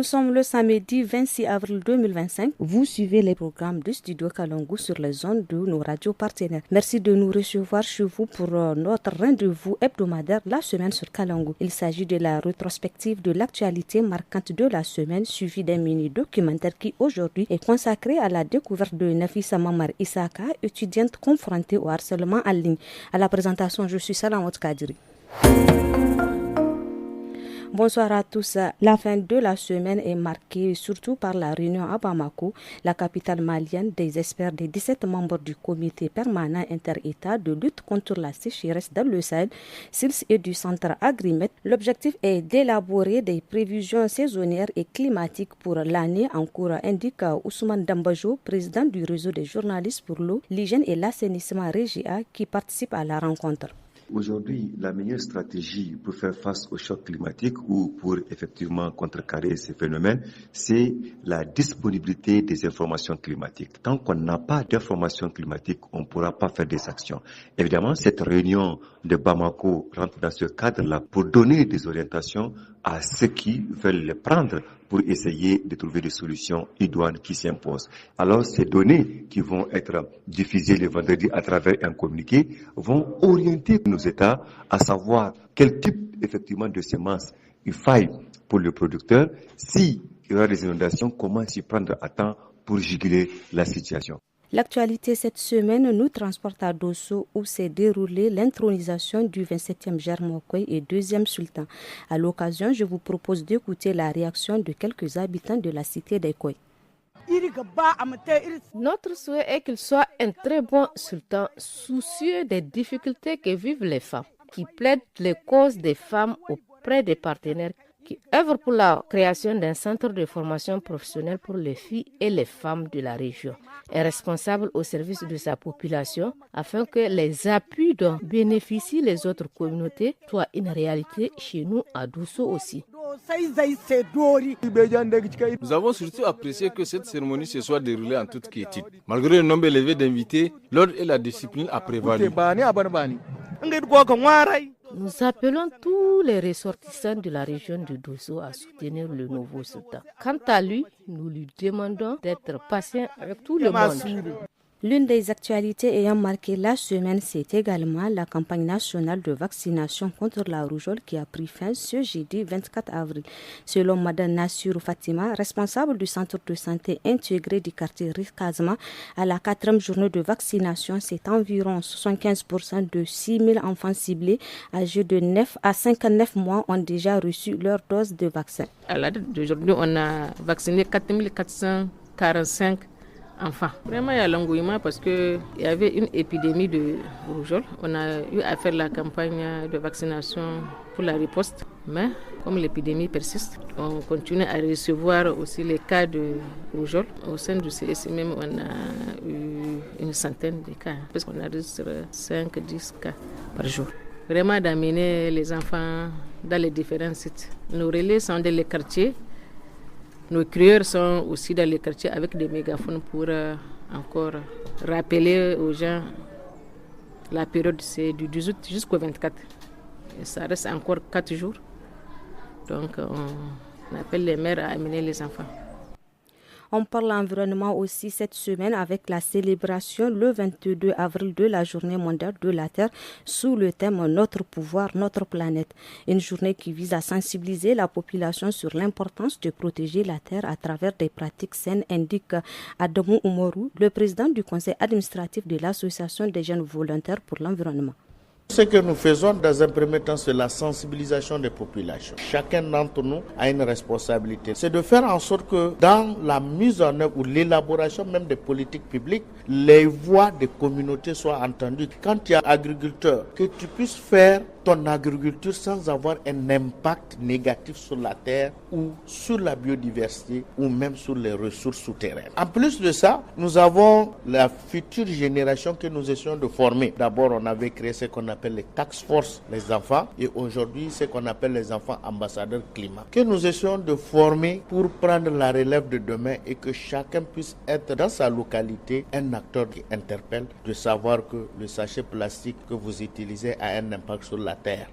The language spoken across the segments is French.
Nous sommes le samedi 26 avril 2025. Vous suivez les programmes de Studio Kalangu sur les ondes de nos radios partenaires. Merci de nous recevoir chez vous pour notre rendez-vous hebdomadaire la semaine sur Kalangu. Il s'agit de la rétrospective de l'actualité marquante de la semaine, suivie d'un mini-documentaire qui aujourd'hui est consacré à la découverte de Nafisa Mamar Isaka, étudiante confrontée au harcèlement en ligne. À la présentation, je suis Salamot Kadiri. Bonsoir à tous. La fin de la semaine est marquée surtout par la réunion à Bamako, la capitale malienne, des experts des 17 membres du comité permanent inter-État de lutte contre la sécheresse dans le Sahel, SILS et du centre Agrimet. L'objectif est d'élaborer des prévisions saisonnières et climatiques pour l'année en cours, indique Ousmane Dambajo, président du réseau des journalistes pour l'eau, l'hygiène et l'assainissement REGIA, qui participe à la rencontre. Aujourd'hui, la meilleure stratégie pour faire face au choc climatique ou pour effectivement contrecarrer ces phénomènes, c'est la disponibilité des informations climatiques. Tant qu'on n'a pas d'informations climatiques, on ne pourra pas faire des actions. Évidemment, cette réunion de Bamako rentre dans ce cadre-là pour donner des orientations à ceux qui veulent les prendre pour essayer de trouver des solutions idoines qui s'imposent. Alors, ces données qui vont être diffusées le vendredi à travers un communiqué vont orienter nos États à savoir quel type effectivement de semences il faille pour le producteur, s'il y aura des inondations, comment s'y prendre à temps pour juguler la situation. L'actualité cette semaine nous transporte à Dosso où s'est déroulée l'intronisation du 27e Germokoy et 2e sultan. À l'occasion, je vous propose d'écouter la réaction de quelques habitants de la cité d'Ekoy. Notre souhait est qu'il soit un très bon sultan, soucieux des difficultés que vivent les femmes, qui plaide les causes des femmes auprès des partenaires, qui œuvre pour la création d'un centre de formation professionnelle pour les filles et les femmes de la région, est responsable au service de sa population afin que les appuis dont bénéficient les autres communautés soient une réalité chez nous à Dosso aussi. Nous avons surtout apprécié que cette cérémonie se soit déroulée en toute quiétude. Malgré le nombre élevé d'invités, l'ordre et la discipline a prévalu. Nous appelons tous les ressortissants de la région de Dosso à soutenir le nouveau sultan. Quant à lui, nous lui demandons d'être patient avec tout le monde. L'une des actualités ayant marqué la semaine, c'est également la campagne nationale de vaccination contre la rougeole qui a pris fin ce jeudi 24 avril. Selon Mme Nassirou Fatima, responsable du centre de santé intégré du quartier Rikazma, à la 4e journée de vaccination, c'est environ 75% de 6 000 enfants ciblés âgés de 9 à 59 mois ont déjà reçu leur dose de vaccin. À la date d'aujourd'hui, on a vacciné 4 445 enfants. Vraiment, il y a l'engouement parce qu'il y avait une épidémie de rougeole. On a eu à faire la campagne de vaccination pour la riposte. Mais comme l'épidémie persiste, on continue à recevoir aussi les cas de rougeole. Au sein du CSI même, on a eu une centaine de cas. Parce qu'on enregistre 5-10 cas par jour. Vraiment d'amener les enfants dans les différents sites. Nos relais sont dans les quartiers. Nos crieurs sont aussi dans les quartiers avec des mégaphones pour encore rappeler aux gens la période, c'est du 18 jusqu'au 24. Et ça reste encore 4 jours. Donc on appelle les mères à amener les enfants. On parle environnement aussi cette semaine avec la célébration le 22 avril de la Journée mondiale de la Terre sous le thème Notre pouvoir, notre planète. Une journée qui vise à sensibiliser la population sur l'importance de protéger la Terre à travers des pratiques saines, indique Adamou Oumarou, le président du conseil administratif de l'Association des jeunes volontaires pour l'environnement. Ce que nous faisons dans un premier temps, c'est la sensibilisation des populations. Chacun d'entre nous a une responsabilité. C'est de faire en sorte que dans la mise en œuvre ou l'élaboration même des politiques publiques, les voix des communautés soient entendues. Quand tu es agriculteur, que tu puisses faire ton agriculture sans avoir un impact négatif sur la terre ou sur la biodiversité ou même sur les ressources souterraines. En plus de ça, nous avons la future génération que nous essayons de former. D'abord, on avait créé ce qu'on appelle les task force, les enfants, et aujourd'hui, ce qu'on appelle les enfants ambassadeurs climat, que nous essayons de former pour prendre la relève de demain et que chacun puisse être dans sa localité un acteur qui interpelle, de savoir que le sachet plastique que vous utilisez a un impact sur la terre.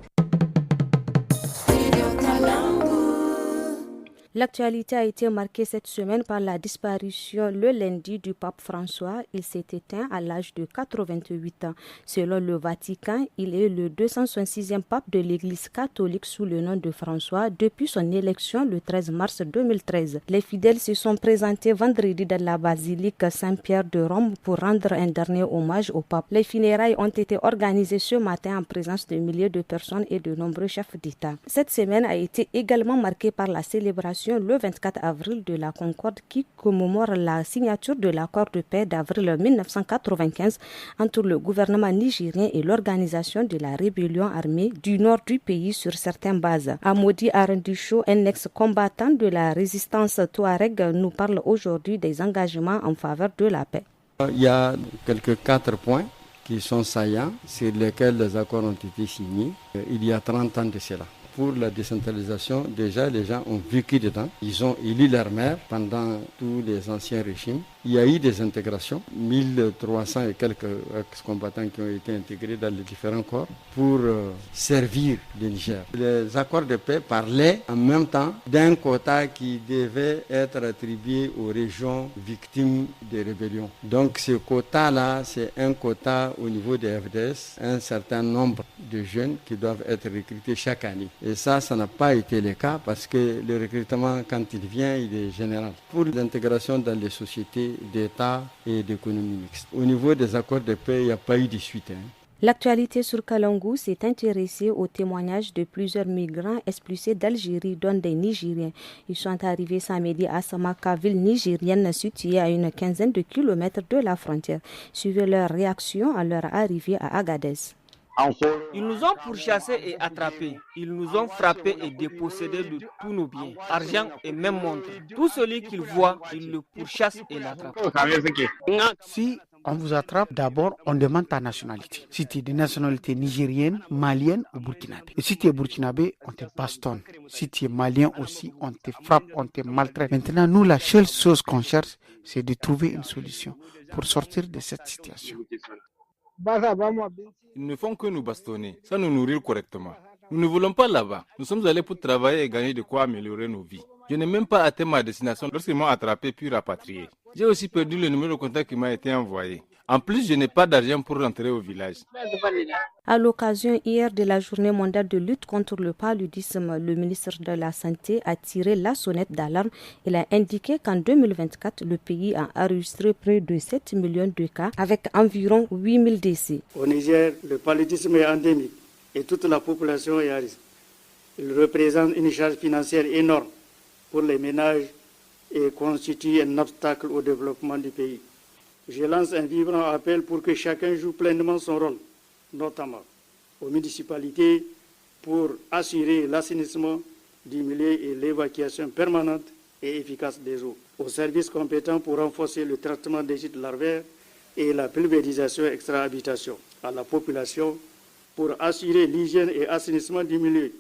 L'actualité a été marquée cette semaine par la disparition le lundi du pape François. Il s'est éteint à l'âge de 88 ans. Selon le Vatican, il est le 266e pape de l'Église catholique sous le nom de François depuis son élection le 13 mars 2013. Les fidèles se sont présentés vendredi dans la basilique Saint-Pierre de Rome pour rendre un dernier hommage au pape. Les funérailles ont été organisées ce matin en présence de milliers de personnes et de nombreux chefs d'État. Cette semaine a été également marquée par la célébration le 24 avril de la Concorde qui commémore la signature de l'accord de paix d'avril 1995 entre le gouvernement nigérien et l'organisation de la rébellion armée du nord du pays sur certaines bases. Amodi Arendisho, un ex-combattant de la résistance Touareg, nous parle aujourd'hui des engagements en faveur de la paix. Il y a quelques 4 points qui sont saillants sur lesquels les accords ont été signés il y a 30 ans de cela. Pour la décentralisation, déjà les gens ont vécu dedans. Ils ont élu leur maire pendant tous les anciens régimes. Il y a eu des intégrations, 1300 et quelques ex-combattants qui ont été intégrés dans les différents corps pour servir le Niger. Les accords de paix parlaient en même temps d'un quota qui devait être attribué aux régions victimes des rébellions. Donc ce quota-là, c'est un quota au niveau des FDS, un certain nombre de jeunes qui doivent être recrutés chaque année. Et ça n'a pas été le cas parce que le recrutement, quand il vient, il est général. Pour l'intégration dans les sociétés d'État et d'économie mixte. Au niveau des accords de paix, il n'y a pas eu de suite. L'actualité sur Kalangou s'est intéressée aux témoignages de plusieurs migrants expulsés d'Algérie, dont des Nigériens. Ils sont arrivés samedi à Samaka, ville nigérienne située à une quinzaine de kilomètres de la frontière. Suivez leur réaction à leur arrivée à Agadez. Ils nous ont pourchassés et attrapés. Ils nous ont frappés et dépossédés de tous nos biens, argent et même montres. Tout celui qu'ils voient, ils le pourchassent et l'attrapent. Si on vous attrape, d'abord, on demande ta nationalité. Si tu es de nationalité nigérienne, malienne ou burkinabé. Et si tu es burkinabé, on te bastonne. Si tu es malien aussi, on te frappe, on te maltraite. Maintenant, nous, la seule chose qu'on cherche, c'est de trouver une solution pour sortir de cette situation. Ils ne font que nous bastonner, sans nous nourrir correctement. Nous ne voulons pas là-bas. Nous sommes allés pour travailler et gagner de quoi améliorer nos vies. Je n'ai même pas atteint ma destination lorsqu'ils m'ont attrapé puis rapatrié. J'ai aussi perdu le numéro de contact qui m'a été envoyé. En plus, je n'ai pas d'argent pour rentrer au village. À l'occasion hier de la journée mondiale de lutte contre le paludisme, le ministre de la Santé a tiré la sonnette d'alarme. Il a indiqué qu'en 2024, le pays a enregistré près de 7 millions de cas avec environ 8000 décès. Au Niger, le paludisme est endémique et toute la population est à risque. Il représente une charge financière énorme pour les ménages et constitue un obstacle au développement du pays. Je lance un vibrant appel pour que chacun joue pleinement son rôle, notamment aux municipalités, pour assurer l'assainissement du milieu et l'évacuation permanente et efficace des eaux, aux services compétents pour renforcer le traitement des sites larvaires et la pulvérisation extra-habitation, à la population pour assurer l'hygiène et assainissement du milieu,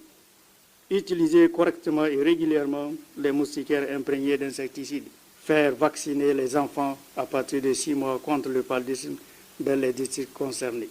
utiliser correctement et régulièrement les moustiquaires imprégnés d'insecticides, faire vacciner les enfants à partir de 6 mois contre le paludisme dans les districts concernés.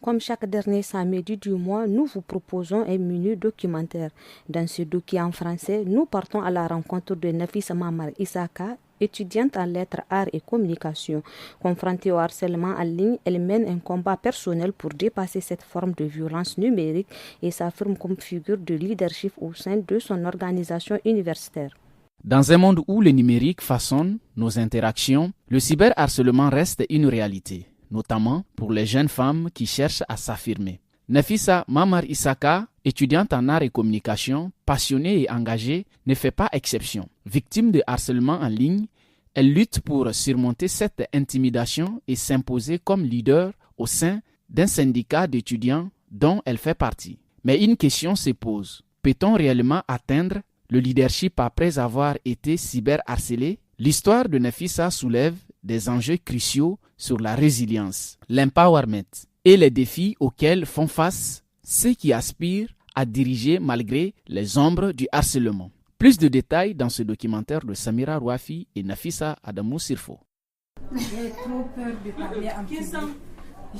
Comme chaque dernier samedi du mois, nous vous proposons un menu documentaire. Dans ce dossier en français, nous partons à la rencontre de Nafisa Mamar Isaka, étudiante en lettres, arts et communication. Confrontée au harcèlement en ligne, elle mène un combat personnel pour dépasser cette forme de violence numérique et s'affirme comme figure de leadership au sein de son organisation universitaire. Dans un monde où le numérique façonne nos interactions, le cyberharcèlement reste une réalité, notamment pour les jeunes femmes qui cherchent à s'affirmer. Nafisa Mamar Isaka, étudiante en arts et communication, passionnée et engagée, ne fait pas exception. Victime de harcèlement en ligne, elle lutte pour surmonter cette intimidation et s'imposer comme leader au sein d'un syndicat d'étudiants dont elle fait partie. Mais une question se pose. Peut-on réellement atteindre le leadership après avoir été cyberharcelé? L'histoire de Nafisa soulève des enjeux cruciaux sur la résilience, l'empowerment et les défis auxquels font face ceux qui aspirent à diriger malgré les ombres du harcèlement. Plus de détails dans ce documentaire de Samira Rouafi et Nafisa Adamou Sirfo. J'ai trop peur de parler en public.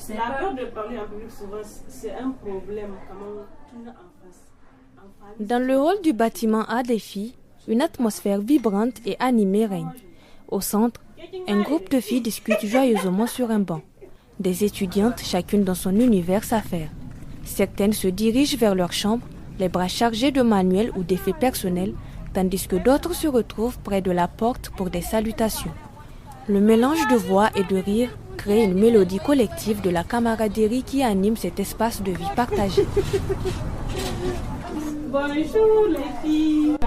La peur de parler en public, souvent, c'est un problème. Comment tourner en face. Dans le hall du bâtiment A des filles, Une atmosphère vibrante et animée règne. Au centre, un groupe de filles discute joyeusement sur un banc. Des étudiantes, chacune dans son univers, s'affairent. Certaines se dirigent vers leur chambre, les bras chargés de manuels ou d'effets personnels, tandis que d'autres se retrouvent près de la porte pour des salutations. Le mélange de voix et de rires crée une mélodie collective de la camaraderie qui anime cet espace de vie partagé. Bonjour les filles.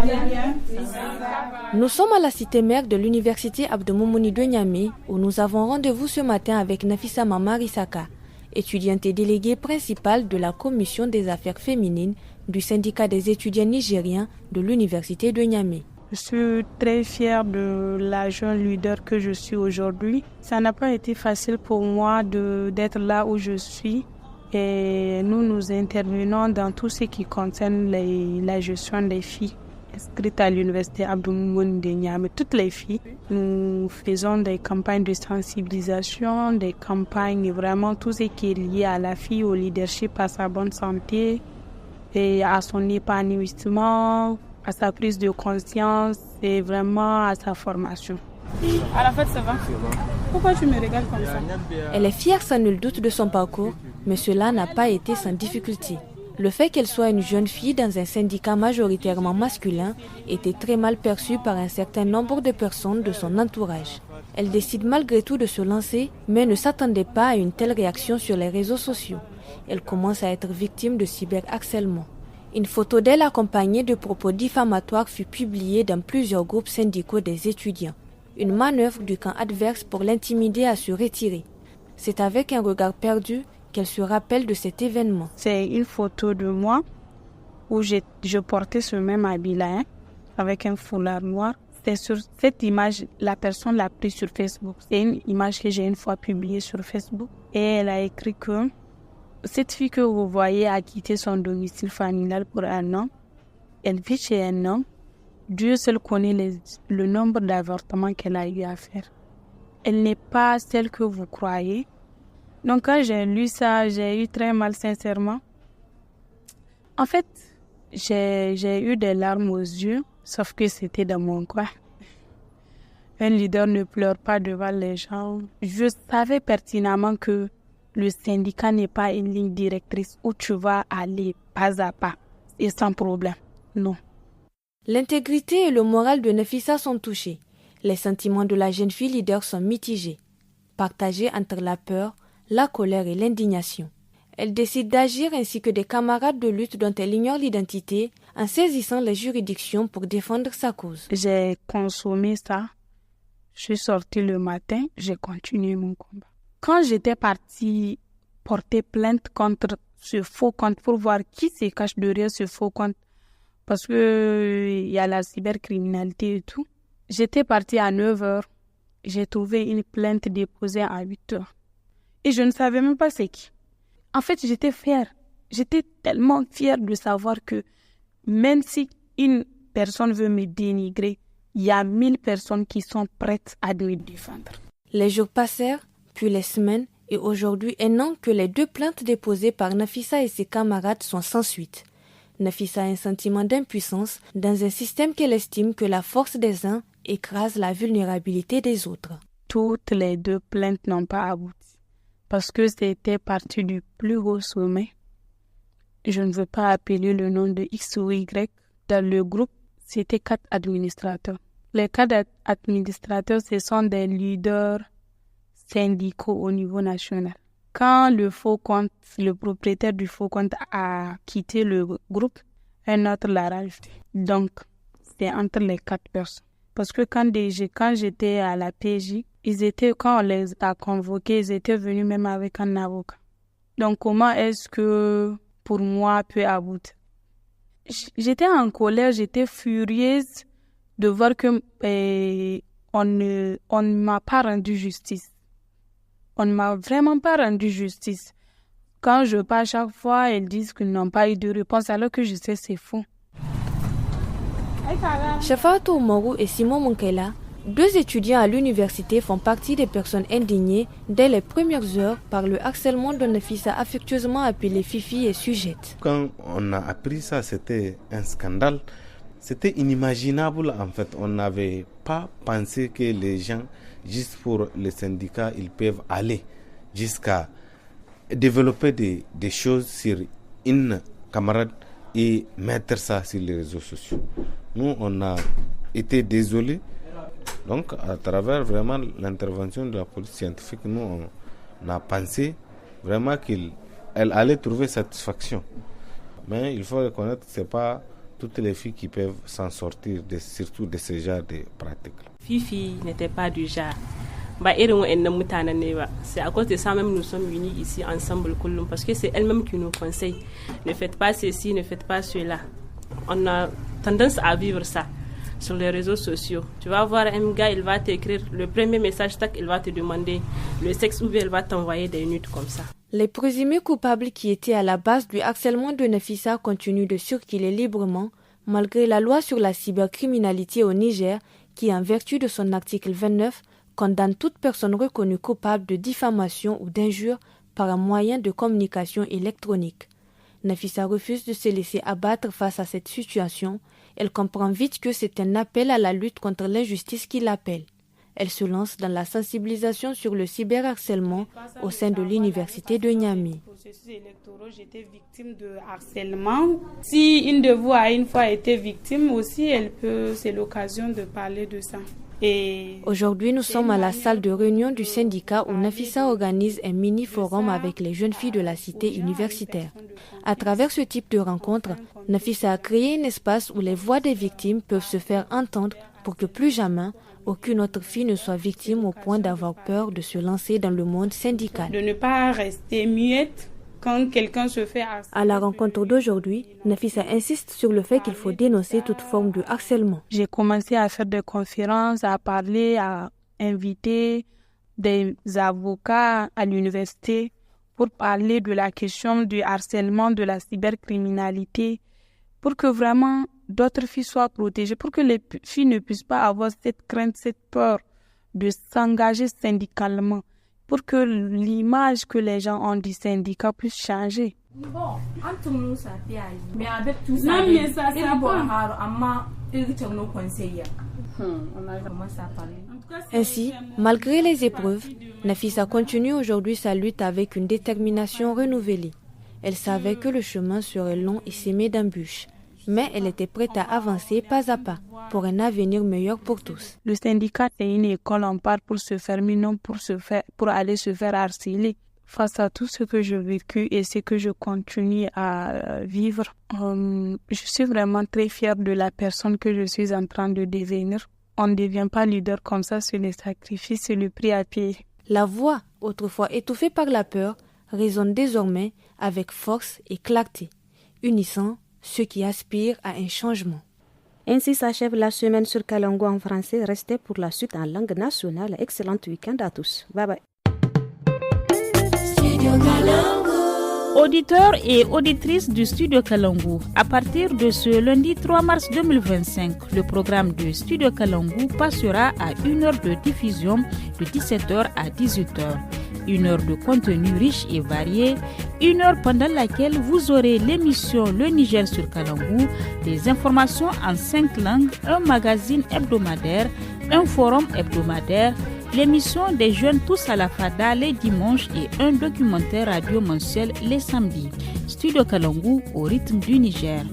Nous sommes à la cité mère de l'université Abdou-Moumouni de Niamey où nous avons rendez-vous ce matin avec Nafissa Mamar Isaka, étudiante et déléguée principale de la commission des affaires féminines du syndicat des étudiants nigériens de l'université de Niamey. Je suis très fière de la jeune leader que je suis aujourd'hui. Ça n'a pas été facile pour moi d'être là où je suis. Et nous intervenons dans tout ce qui concerne la gestion des filles inscrites à l'université Abdou-Moumouni de Niamey. Toutes les filles, nous faisons des campagnes de sensibilisation, des campagnes vraiment tout ce qui est lié à la fille, au leadership, à sa bonne santé et à son épanouissement, à sa prise de conscience et vraiment à sa formation. À la fête, ça va? Pourquoi tu me regardes comme ça? Elle est fière sans nul doute de son parcours, mais cela n'a pas été sans difficulté. Le fait qu'elle soit une jeune fille dans un syndicat majoritairement masculin était très mal perçu par un certain nombre de personnes de son entourage. Elle décide malgré tout de se lancer, mais ne s'attendait pas à une telle réaction sur les réseaux sociaux. Elle commence à être victime de cyberharcèlement. Une photo d'elle accompagnée de propos diffamatoires fut publiée dans plusieurs groupes syndicaux des étudiants. Une manœuvre du camp adverse pour l'intimider à se retirer. C'est avec un regard perdu qu'elle se rappelle de cet événement. C'est une photo de moi où je portais ce même habit-là, avec un foulard noir. C'est sur cette image, la personne l'a prise sur Facebook. C'est une image que j'ai une fois publiée sur Facebook. Et elle a écrit que cette fille que vous voyez a quitté son domicile familial pour un an. Elle vit chez un homme. Dieu seul connaît le nombre d'avortements qu'elle a eu à faire. Elle n'est pas celle que vous croyez. Donc quand j'ai lu ça, j'ai eu très mal sincèrement. En fait, j'ai eu des larmes aux yeux, sauf que c'était dans mon coin. Un leader ne pleure pas devant les gens. Je savais pertinemment que le syndicat n'est pas une ligne directrice où tu vas aller pas à pas et sans problème. Non. L'intégrité et le moral de Nafissa sont touchés. Les sentiments de la jeune fille leader sont mitigés, partagés entre la peur, la colère et l'indignation. Elle décide d'agir ainsi que des camarades de lutte dont elle ignore l'identité en saisissant les juridictions pour défendre sa cause. J'ai consommé ça. Je suis sortie le matin, j'ai continué mon combat. Quand j'étais partie porter plainte contre ce faux compte pour voir qui se cache derrière ce faux compte, parce que il y a la cybercriminalité et tout, j'étais partie à 9h. J'ai trouvé une plainte déposée à 8h. Et je ne savais même pas c'est qui. En fait, j'étais fière. J'étais tellement fière de savoir que même si une personne veut me dénigrer, il y a 1000 personnes qui sont prêtes à me défendre. Les jours passèrent, puis les semaines, et aujourd'hui, un an que les 2 plaintes déposées par Nafissa et ses camarades sont sans suite. Nafissa a un sentiment d'impuissance dans un système qu'elle estime que la force des uns écrase la vulnérabilité des autres. Toutes les 2 plaintes n'ont pas abouti. Parce que c'était parti du plus haut sommet. Je ne veux pas appeler le nom de X ou Y. Dans le groupe, c'était 4 administrateurs. Les 4 administrateurs, ce sont des leaders syndicaux au niveau national. Quand le faux compte, le propriétaire du faux compte a quitté le groupe, un autre l'a rajouté. Donc, c'est entre les 4 personnes. Parce que quand j'étais à la PJ, quand on les a convoqués, ils étaient venus même avec un avocat. Donc, comment est-ce que, pour moi, peut aboutir? J'étais en colère, j'étais furieuse de voir que on ne m'a pas rendu justice. On ne m'a vraiment pas rendu justice. Quand je parle chaque fois, ils disent qu'ils n'ont pas eu de réponse, alors que je sais c'est faux. Shafatou Oumarou et Simon Monkela, 2 étudiants à l'université, font partie des personnes indignées dès les premières heures par le harcèlement dont Nafissa affectueusement appelée Fifi est sujette. Quand on a appris ça, c'était un scandale. C'était inimaginable en fait. On n'avait pas pensé que les gens, juste pour les syndicats, ils peuvent aller jusqu'à développer des choses sur une camarade et mettre ça sur les réseaux sociaux. Nous, on a été désolés. Donc, à travers vraiment l'intervention de la police scientifique, nous, on a pensé vraiment qu'elle allait trouver satisfaction. Mais il faut reconnaître que ce n'est pas toutes les filles qui peuvent s'en sortir, surtout de ce genre de pratiques. Fifi n'était pas du genre. C'est à cause de ça même nous sommes unis ici ensemble parce que c'est elle-même qui nous conseille. Ne faites pas ceci, ne faites pas cela. On a tendance à vivre ça sur les réseaux sociaux. Tu vas voir un gars, il va t'écrire le premier message, il va te demander le sexe ou bien il va t'envoyer des nudes comme ça. Les présumés coupables qui étaient à la base du harcèlement de Nafissa continuent de circuler librement malgré la loi sur la cybercriminalité au Niger qui, en vertu de son article 29, condamne toute personne reconnue coupable de diffamation ou d'injure par un moyen de communication électronique. Nafissa refuse de se laisser abattre face à cette situation. Elle comprend vite que c'est un appel à la lutte contre l'injustice qui l'appelle. Elle se lance dans la sensibilisation sur le cyberharcèlement au sein de l'université de Niamey. J'étais victime de harcèlement. Si une de vous a une fois été victime aussi, c'est l'occasion de parler de ça. Aujourd'hui, nous sommes à la salle de réunion du syndicat où Nafissa organise un mini-forum avec les jeunes filles de la cité universitaire. À travers ce type de rencontre, Nafissa a créé un espace où les voix des victimes peuvent se faire entendre pour que plus jamais aucune autre fille ne soit victime au point d'avoir peur de se lancer dans le monde syndical. De ne pas rester muette quand quelqu'un se fait harceler. À la rencontre d'aujourd'hui, Nafissa insiste sur le fait qu'il faut dénoncer toute forme de harcèlement. J'ai commencé à faire des conférences, à parler, à inviter des avocats à l'université pour parler de la question du harcèlement, de la cybercriminalité, pour que vraiment d'autres filles soient protégées, pour que les filles ne puissent pas avoir cette crainte, cette peur de s'engager syndicalement, pour que l'image que les gens ont du syndicat puisse changer. Bon, entre nous ça peut aller. Mais avec tout ça, non, mais ça c'est bon. On a commencé à parler. Ainsi, malgré les épreuves, Nafissa continue aujourd'hui sa lutte avec une détermination renouvelée. Elle savait que le chemin serait long et semé d'embûches. Mais elle était prête à avancer pas à pas pour un avenir meilleur pour tous. Le syndicat est une école en part pour se faire, mais non pour aller se faire harceler. Face à tout ce que j'ai vécu et ce que je continue à vivre, je suis vraiment très fière de la personne que je suis en train de devenir. On ne devient pas leader comme ça, c'est le sacrifice, c'est le prix à payer. La voix, autrefois étouffée par la peur, résonne désormais avec force et clarté, unissant ceux qui aspirent à un changement. Ainsi s'achève la semaine sur Kalango en français. Restez pour la suite en langue nationale. Excellent week-end à tous. Bye bye. Auditeurs et auditrices du Studio Kalangu, à partir de ce lundi 3 mars 2025, le programme de Studio Kalangu passera à 1 heure de diffusion de 17h à 18h. 1 heure de contenu riche et varié, 1 heure pendant laquelle vous aurez l'émission Le Niger sur Kalangu, des informations en 5 langues, un magazine hebdomadaire, un forum hebdomadaire, l'émission des jeunes tous à la fada les dimanches et un documentaire radio mensuel les samedis. Studio Kalangu au rythme du Niger.